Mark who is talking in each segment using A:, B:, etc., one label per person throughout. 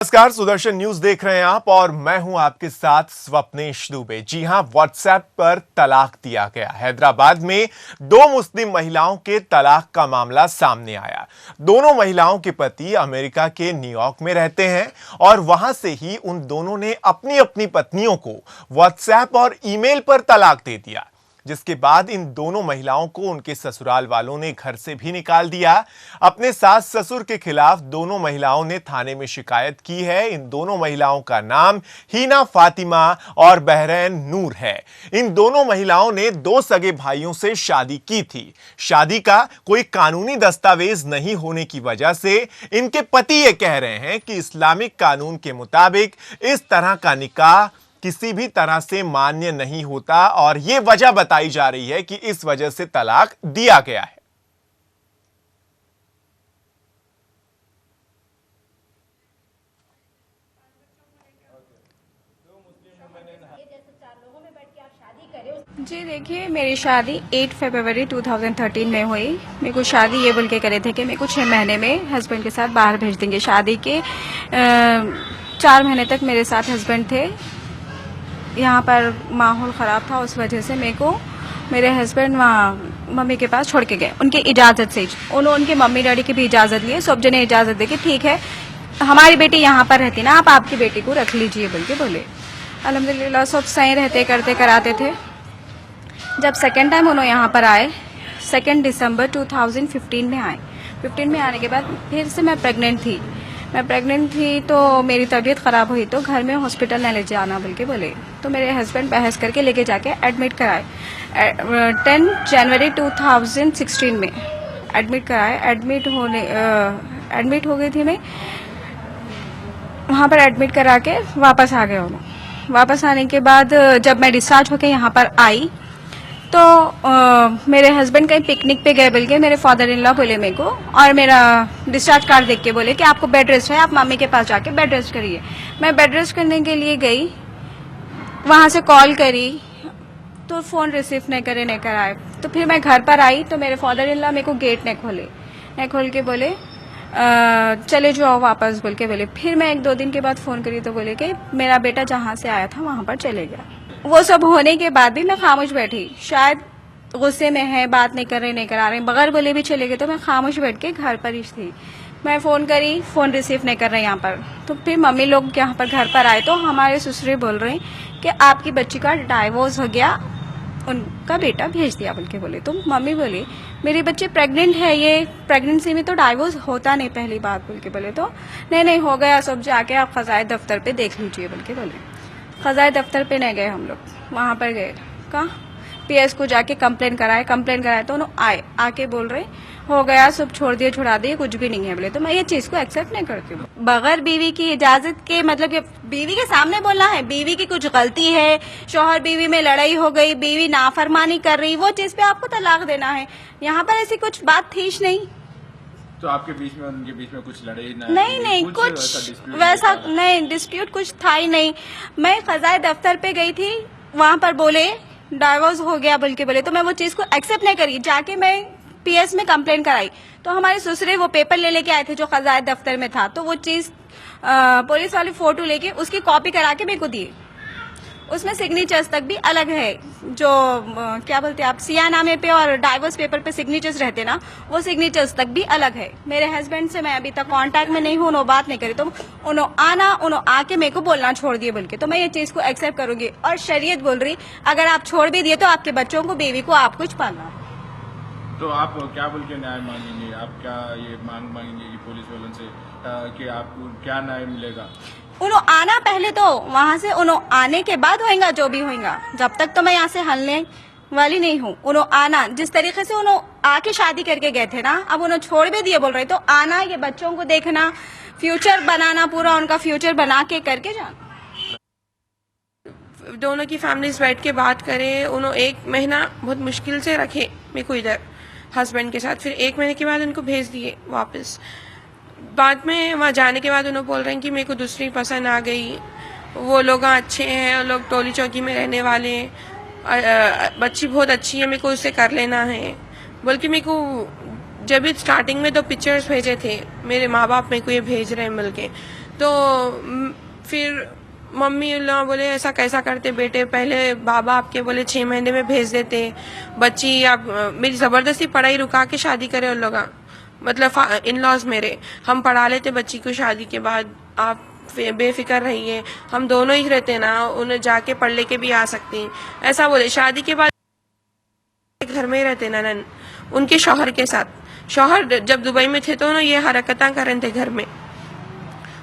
A: नमस्कार, सुदर्शन न्यूज देख रहे हैं आप और मैं हूं आपके साथ स्वप्नेश दुबे। जी हां, व्हाट्सएप पर तलाक दिया गया। हैदराबाद में दो मुस्लिम महिलाओं के तलाक का मामला सामने आया। दोनों महिलाओं के पति अमेरिका के न्यूयॉर्क में रहते हैं और वहां से ही उन दोनों ने अपनी अपनी पत्नियों को व्हाट्सएप और ईमेल पर तलाक दे दिया, जिसके बाद इन दोनों महिलाओं को उनके ससुराल वालों ने घर से भी निकाल दिया। अपने सास ससुर के खिलाफ दोनों महिलाओं ने थाने में शिकायत की है। इन दोनों महिलाओं का नाम हीना फातिमा और बहरैन नूर है। इन दोनों महिलाओं ने दो सगे भाइयों से शादी की थी। शादी का कोई कानूनी दस्तावेज नहीं होने की वजह से इनके पति ये कह रहे हैं कि इस्लामिक कानून के मुताबिक इस तरह का निकाह किसी भी तरह से मान्य नहीं होता और यह वजह बताई जा रही है कि इस वजह से तलाक दिया गया है।
B: जी देखिए, मेरी शादी 8 फरवरी 2013 में हुई। मेरे को शादी ये बोल के करे थे कि मेरे को 6 महीने में हस्बैंड के साथ बाहर भेज देंगे। शादी के 4 महीने तक मेरे साथ हस्बैंड थे। यहाँ पर माहौल ख़राब था, उस वजह से मेरे को मेरे हस्बैंड वहाँ मम्मी के पास छोड़ के गए, उनकी इजाज़त से। उन्होंने उनके मम्मी डैडी की भी इजाज़त ली। सब जने इजाज़त दे कि ठीक है, हमारी बेटी यहाँ पर रहती ना, आप आपकी बेटी को रख लीजिए बोल के बोले। अल्हम्दुलिल्लाह सब सही रहते करते कराते थे। जब सेकेंड टाइम उन्होंने यहाँ पर आए, 2 दिसंबर 2015 में आए। 15 में आने के बाद फिर से मैं प्रेग्नेंट थी तो मेरी तबीयत ख़राब हुई तो घर में हॉस्पिटल न ले जाना बोल के बोले। तो मेरे हस्बैंड बहस करके लेके जाके एडमिट कराए। 10 जनवरी 2016 में एडमिट कराए। एडमिट हो गई थी मैं। वहाँ पर एडमिट करा के वापस आ गए उन्होंने। वापस आने के बाद जब मैं डिस्चार्ज होके यहाँ पर आई तो मेरे हस्बैंड कहीं पिकनिक पे गए बोल के मेरे फादर इन लॉ बोले मेरे को, और मेरा डिस्चार्ज कार्ड देख के बोले कि आपको बेड रेस्ट है, आप मम्मी के पास जाके बेड रेस्ट करिए। मैं बेड रेस्ट करने के लिए गई, वहाँ से कॉल करी तो फ़ोन रिसीव नहीं कराए। तो फिर मैं घर पर आई तो मेरे फादर इन लॉ मेरे को गेट नहीं खोल के बोले चले जाओ वापस बोल के बोले। फिर मैं 1-2 दिन के बाद फ़ोन करी तो बोले कि मेरा बेटा जहाँ से आया था वहाँ पर चले गया। वो सब होने के बाद भी मैं खामोश बैठी। शायद गुस्से में है, बात नहीं करा रहे, बगैर बोले भी चले गए। तो मैं खामोश बैठ के घर पर ही थी। मैं फ़ोन करी, फ़ोन रिसीव नहीं कर रहे यहाँ पर। तो फिर मम्मी लोग यहाँ पर घर पर आए तो हमारे ससुरे बोल रहे हैं कि आपकी बच्ची का डाइवोर्स हो गया, उनका बेटा भेज दिया बोल के बोले। तो मम्मी बोली मेरी बच्ची प्रेग्नेंट है, ये प्रेगनेंसी में तो डाइवोर्स होता नहीं, पहली बात बोल के बोले। तो नहीं हो गया सब, जाके आप फ़ज़ाए दफ्तर पे देख लीजिए बोल के बोले। फ़ज़ाए दफ्तर पे नहीं गए हम लोग, वहाँ पर गए कहाँ PS को जाके कंप्लेन कराए तो उन्होंने आके बोल रहे हो गया सब, छुड़ा दिए, कुछ भी नहीं है बोले। तो मैं ये चीज़ को एक्सेप्ट नहीं करती हूँ। बगैर बीवी की इजाज़त के, मतलब कि बीवी के सामने बोलना है, बीवी की कुछ गलती है, शौहर बीवी में लड़ाई हो गई, बीवी नाफरमानी कर रही, वो चीज़ पे आपको तलाक देना है। यहाँ पर ऐसी कुछ बात थी नहीं।
C: तो आपके बीच में उनके बीच में कुछ लड़ाई
B: नहीं कुछ वैसा नहीं, डिस्प्यूट कुछ था ही नहीं। मैं फ़ज़ाए दफ्तर पे गई थी, वहाँ पर बोले डाइवोर्स हो गया बोल के बोले। तो मैं वो चीज़ को एक्सेप्ट नहीं करी, जाके मैं PS में कंप्लेन कराई। तो हमारे ससुरे वो पेपर लेके आए थे जो फ़ज़ाए दफ्तर में था। तो वो चीज़ पुलिस वाली फ़ोटो लेके उसकी कॉपी करा के मेरे को दी। उसमें सिग्नेचर्स तक भी अलग है, जो क्या बोलते हैं आप, सियानामे पे और डाइवोर्स पेपर पे सिग्नेचर्स रहते ना, वो सिग्नेचर्स तक भी अलग है। मेरे हस्बैंड से मैं अभी तक कांटेक्ट में नहीं हूँ, उन्होंने बात नहीं करी। तो उन्होंने आके मेरे को बोलना छोड़ दिए बोल के। तो मैं ये चीज़ को एक्सेप्ट करूंगी। और शरीयत बोल रही अगर आप छोड़ भी दिए तो आपके बच्चों को, बीवी को आप कुछ पालना।
C: तो आप क्या बोल के न्याय मांगेंगे? आप क्या ये मांगेंगे कि पुलिस वालों से कि आपको क्या न्याय मिलेगा?
B: उन्होंने आना पहले, तो वहां से उन्होंने आने के बाद होएगा जो भी होएगा। जब तक तो मैं यहाँ से हलने वाली नहीं हूँ। उन्होंने आना, जिस तरीके से उन्होंने आके शादी करके गए थे ना, अब उन्होंने छोड़ भी दिए बोल रहे। तो आना, ये बच्चों को देखना, फ्यूचर बनाना, पूरा उनका फ्यूचर बना के करके जाना।
D: दोनों की फैमिलीज बैठ के बात करें। उन्होंने 1 महीना बहुत मुश्किल से रखे मेरे को इधर हस्बैंड के साथ, फिर 1 महीने के बाद उनको भेज दिए वापस। बाद में वहाँ जाने के बाद उन्होंने बोल रहे हैं कि मेरे को दूसरी पसंद आ गई, वो लोग अच्छे हैं, वो लोग टोली चौकी में रहने वाले हैं, बच्ची बहुत अच्छी है, मेरे को उससे कर लेना है। बल्कि मेरे को जब स्टार्टिंग में 2 पिक्चर्स भेजे थे मेरे माँ बाप, मेरे को ये भेज रहे हैं मिल के, तो फिर मम्मी उन लोग बोले ऐसा कैसा करते बेटे, पहले बाबा आपके बोले 6 महीने में भेज देते बच्ची, आप मेरी जबरदस्ती पढ़ाई रुका के शादी करे उन लोग, मतलब इन लॉज मेरे, हम पढ़ा लेते बच्ची को शादी के बाद, आप बेफिक्र रहिए, हम दोनों ही रहते ना, उन्हें जाके पढ़ लेके भी आ सकते हैं, ऐसा बोले। शादी के बाद घर में ही रहते ना नन उनके शौहर के साथ। शौहर जब दुबई में थे तो ना ये हरकतें कर रहे थे घर में।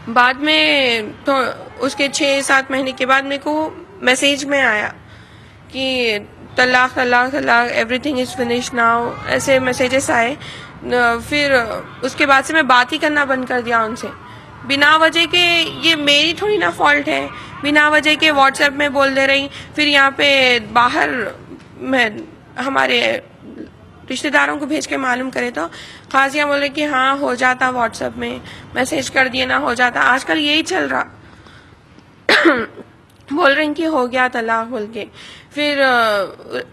D: बाद में तो उसके 6-7 महीने के बाद मेरे को मैसेज में आया कि तलाक तलाक तलाक, एवरीथिंग इज फिनिश नाउ, ऐसे मैसेजेस आए। फिर उसके बाद से मैं बात ही करना बंद कर दिया उनसे, बिना वजह के। ये मेरी थोड़ी ना फॉल्ट है, बिना वजह के व्हाट्सएप में बोल दे रही। फिर यहाँ पे बाहर मैं हमारे रिश्तेदारों को भेज के मालूम करे तो खासियाँ बोले कि हाँ हो जाता, व्हाट्सएप में मैसेज कर दिए ना हो जाता, आजकल यही चल रहा। बोल रहे हैं कि हो गया तलाक बोल के। फिर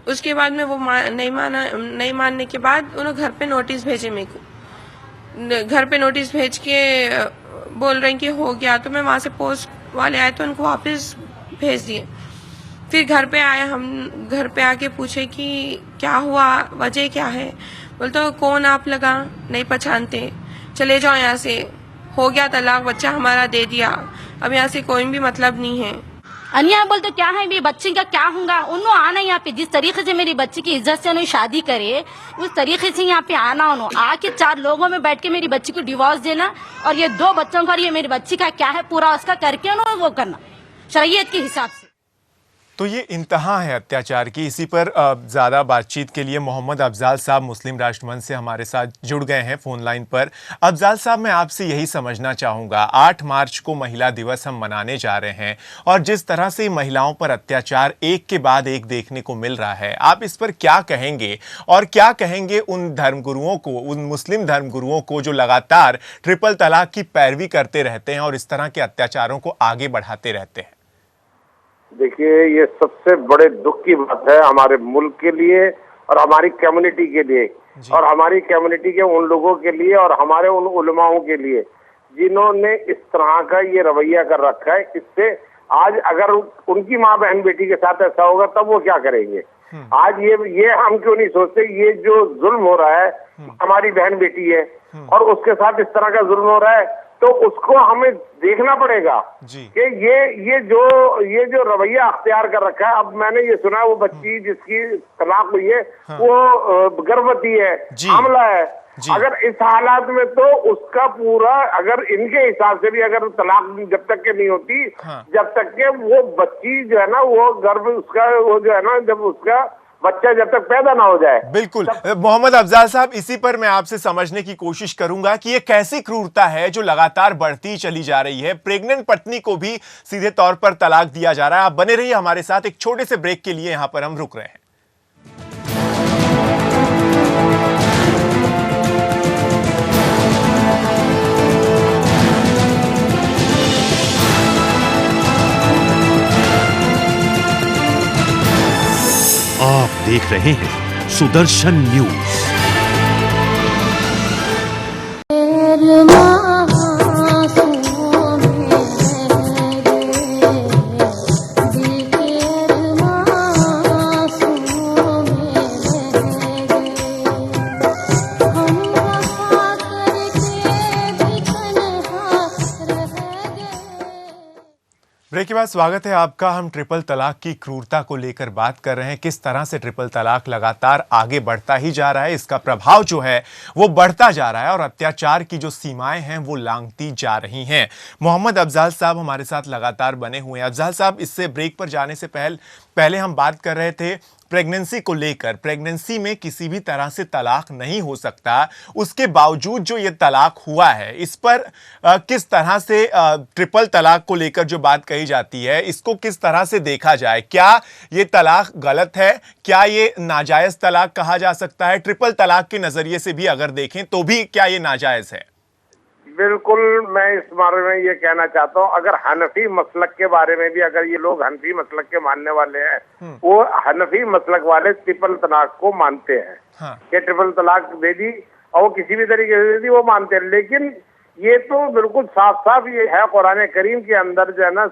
D: उसके बाद में वो नहीं मानने के बाद उन्होंने घर पे नोटिस भेजे मेरे को, घर पे नोटिस भेज के बोल रहे हैं कि हो गया। तो मैं वहां से पोस्ट वाले आए तो उनको वापस भेज दिए। फिर घर पे आए, हम घर पे आके पूछे कि क्या हुआ, वजह क्या है। बोलते तो कौन आप लगा, नहीं पहचानते, चले जाओ यहाँ से, हो गया तलाक, बच्चा हमारा दे दिया, अब यहाँ से कोई भी मतलब नहीं है।
E: अनिया बोलते क्या है मेरी बच्ची का क्या होगा, उन्होंने आना यहाँ पे, जिस तरीके से मेरी बच्ची की इज्जत से उन्होंने शादी करे उस तरीके से यहाँ पे आना, उन्होंने आके 4 लोगों में बैठ के मेरी बच्ची को डिवोर्स देना, और ये 2 बच्चों का, ये मेरी बच्ची का क्या है पूरा उसका करके उन्होंने वो करना शरीयत के हिसाब से।
A: तो ये इंतहा है अत्याचार की। इसी पर ज़्यादा बातचीत के लिए मोहम्मद अफजाल साहब मुस्लिम राष्ट्रमंच से हमारे साथ जुड़ गए हैं फ़ोन लाइन पर। अफजाल साहब, मैं आपसे यही समझना चाहूँगा, 8 मार्च को महिला दिवस हम मनाने जा रहे हैं और जिस तरह से महिलाओं पर अत्याचार एक के बाद एक देखने को मिल रहा है, आप इस पर क्या कहेंगे और क्या कहेंगे उन धर्मगुरुओं को, उन मुस्लिम धर्मगुरुओं को जो लगातार ट्रिपल तलाक की पैरवी करते रहते हैं और इस तरह के अत्याचारों को आगे बढ़ाते रहते हैं?
F: देखिए, ये सबसे बड़े दुख की बात है हमारे मुल्क के लिए और हमारी कम्युनिटी के लिए, और हमारी कम्युनिटी के उन लोगों के लिए और हमारे उन उलमाओं के लिए जिन्होंने इस तरह का ये रवैया कर रखा है। इससे आज अगर उनकी माँ बहन बेटी के साथ ऐसा होगा तब वो क्या करेंगे। आज ये हम क्यों नहीं सोचते, ये जो जुल्म हो रहा है, हमारी बहन बेटी है और उसके साथ इस तरह का जुल्म हो रहा है, तो उसको हमें देखना पड़ेगा कि ये जो रवैया अख्तियार कर रखा है। अब मैंने ये सुना वो बच्ची जिसकी तलाक हुई है वो गर्भवती है, हामला है। अगर इस हालात में तो उसका पूरा, अगर इनके हिसाब से भी अगर तलाक जब तक के नहीं होती, जब तक के वो बच्ची जो है ना, वो गर्भ उसका, वो जो है ना, जब उसका बच्चा जब तक पैदा ना हो जाए।
A: बिल्कुल मोहम्मद अफजाल साहब, इसी पर मैं आपसे समझने की कोशिश करूंगा कि ये कैसी क्रूरता है जो लगातार बढ़ती चली जा रही है। प्रेग्नेंट पत्नी को भी सीधे तौर पर तलाक दिया जा रहा है। आप बने रहिए हमारे साथ, एक छोटे से ब्रेक के लिए यहां पर हम रुक रहे हैं।
G: आप देख रहे हैं सुदर्शन न्यूज।
A: ब्रेक के बाद स्वागत है आपका। हम ट्रिपल तलाक की क्रूरता को लेकर बात कर रहे हैं, किस तरह से ट्रिपल तलाक लगातार आगे बढ़ता ही जा रहा है, इसका प्रभाव जो है वो बढ़ता जा रहा है और अत्याचार की जो सीमाएं हैं वो लांघती जा रही हैं। मोहम्मद अफजाल साहब हमारे साथ लगातार बने हुए हैं। अफजाल साहब, इससे ब्रेक पर जाने से पहले हम बात कर रहे थे प्रेगनेंसी को लेकर। प्रेगनेंसी में किसी भी तरह से तलाक नहीं हो सकता, उसके बावजूद जो ये तलाक हुआ है, इस पर किस तरह से ट्रिपल तलाक को लेकर जो बात कही जाती है, इसको किस तरह से देखा जाए? क्या ये तलाक गलत है? क्या ये नाजायज तलाक कहा जा सकता है? ट्रिपल तलाक के नजरिए से भी अगर देखें तो भी क्या ये नाजायज है?
F: बिल्कुल, मैं इस बारे में ये कहना चाहता हूँ, अगर हनफी मसलक के बारे में भी, अगर ये लोग हनफी मसलक के मानने वाले हैं, वो हनफी मसलक वाले ट्रिपल तलाक को मानते हैं कि ट्रिपल तलाक दे दी और वो किसी भी तरीके से दे दी, वो मानते हैं। लेकिन ये तो बिल्कुल साफ साफ ये है कुरान करीम के अंदर जो है ना,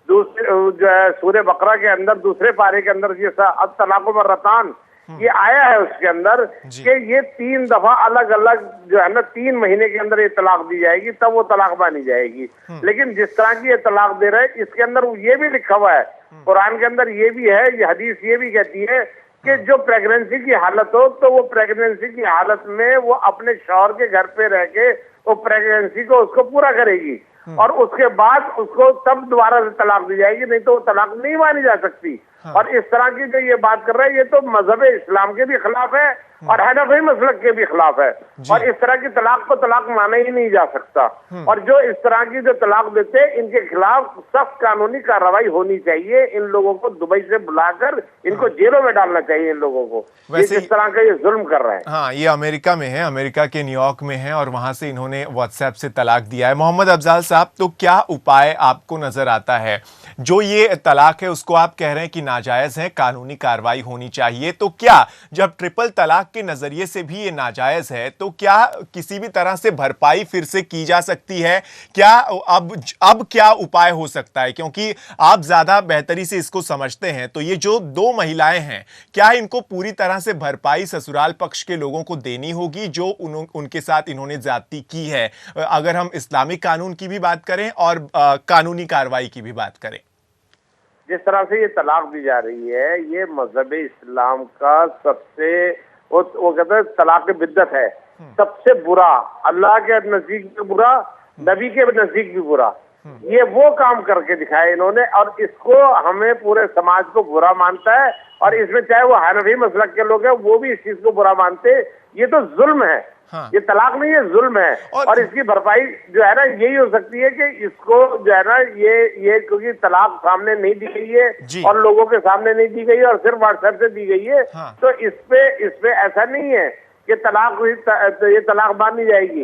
F: दूसरे जो है सूरह बकरा के अंदर दूसरे पारे के अंदर ये अब तलाक़ मर्रतान ये आया है उसके अंदर कि ये 3 दफा अलग अलग जो है ना 3 महीने के अंदर ये तलाक दी जाएगी, तब वो तलाक मानी जाएगी। लेकिन जिस तरह की ये तलाक दे रहे हैं इसके अंदर ये भी लिखा हुआ है, कुरान के अंदर ये भी है, ये हदीस ये भी कहती है कि जो प्रेगनेंसी की हालत हो तो वो प्रेगनेंसी की हालत में वो अपने शौहर के घर पे रह के वो प्रेगनेंसी को उसको पूरा करेगी और उसके बाद उसको तब दोबारा से तलाक दी जाएगी, नहीं तो वो तलाक नहीं मानी जा सकती। और इस तरह की जो ये बात कर रहे हैं ये तो मजहब इस्लाम के भी खिलाफ है और हनफी मसलक के भी खिलाफ है और इस तरह की तलाक को तलाक माना ही नहीं जा सकता। और जो इस तरह की जो तलाक देते हैं इनके खिलाफ सख्त कानूनी कार्रवाई होनी चाहिए। इन लोगों को दुबई से बुलाकर इनको जेलों में डालना चाहिए। इन लोगों को
A: वैसे
F: इस तरह का ये जुल्म कर रहे हैं।
A: हाँ, ये अमेरिका में है, अमेरिका के न्यूयॉर्क में है और वहां से इन्होंने व्हाट्सएप से तलाक दिया है। मोहम्मद अफजाल साहब, तो क्या उपाय आपको नजर आता है? जो ये तलाक है उसको आप कह रहे हैं कि नाजायज है, कानूनी कार्रवाई होनी चाहिए, तो क्या जब ट्रिपल तलाक के नजरिए से भी ये नाजायज है तो क्या किसी भी तरह से भरपाई फिर से की जा सकती है? क्या अब क्या उपाय हो सकता है? क्योंकि आप ज्यादा बेहतरी से इसको समझते हैं, तो ये जो 2 महिलाएं हैं क्या इनको पूरी तरह से भरपाई ससुराल पक्ष के लोगों को देनी होगी जो उनके साथ इन्होंने ज्यादती की है, अगर हम इस्लामिक कानून की भी बात करें और कानूनी कार्रवाई की भी बात करें?
F: जिस तरह से ये तलाक दी जा रही है ये मजहब इस्लाम का सबसे वो कहते हैं तलाक बिद्दत है, सबसे बुरा, अल्लाह के नजदीक भी बुरा, नबी के नजदीक भी बुरा। ये वो काम करके दिखाया इन्होंने और इसको हमें पूरे समाज को बुरा मानता है और इसमें चाहे वो हनफी मसलक के लोग हैं वो भी इस चीज को बुरा मानते हैं। ये तो जुल्म है। हाँ। ये तलाक नहीं है, जुल्म है और इसकी भरपाई जो है ना यही हो सकती है कि इसको जो है ना ये क्योंकि तलाक सामने नहीं दी गई है और लोगों के सामने नहीं दी गई है और सिर्फ व्हाट्सएप से दी गई है। हाँ। तो इस पे ऐसा नहीं है कि तलाक ये तलाक मानी जाएगी।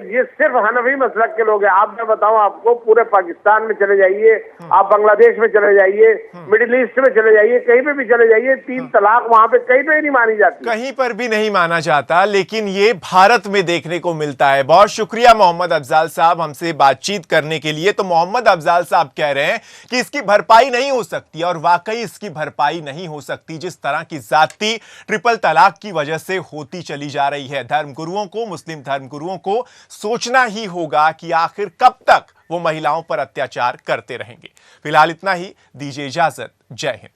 F: ये सिर्फ हनफी मसलक के लोग हैं। आप मैं बताऊं आपको, पूरे पाकिस्तान में चले जाइए, आप बांग्लादेश में चले जाइए, मिडिल ईस्ट में चले जाइए, कहीं पे भी चले जाइए, 3 तलाक वहां पे कहीं पे नहीं मानी जाती,
A: कहीं पर भी नहीं माना जाता, लेकिन ये भारत में देखने को मिलता है। बहुत शुक्रिया मोहम्मद अफजाल साहब हमसे बातचीत करने के लिए। तो मोहम्मद अफजाल साहब कह रहे हैं कि इसकी भरपाई नहीं हो सकती और वाकई इसकी भरपाई नहीं हो सकती जिस तरह की जाती ट्रिपल तलाक की वजह से होती चली जा रही है। धर्मगुरुओं को, मुस्लिम धर्मगुरुओं को सोचना ही होगा कि आखिर कब तक वो महिलाओं पर अत्याचार करते रहेंगे। फिलहाल इतना ही, दीजिए इजाजत। जय हिंद।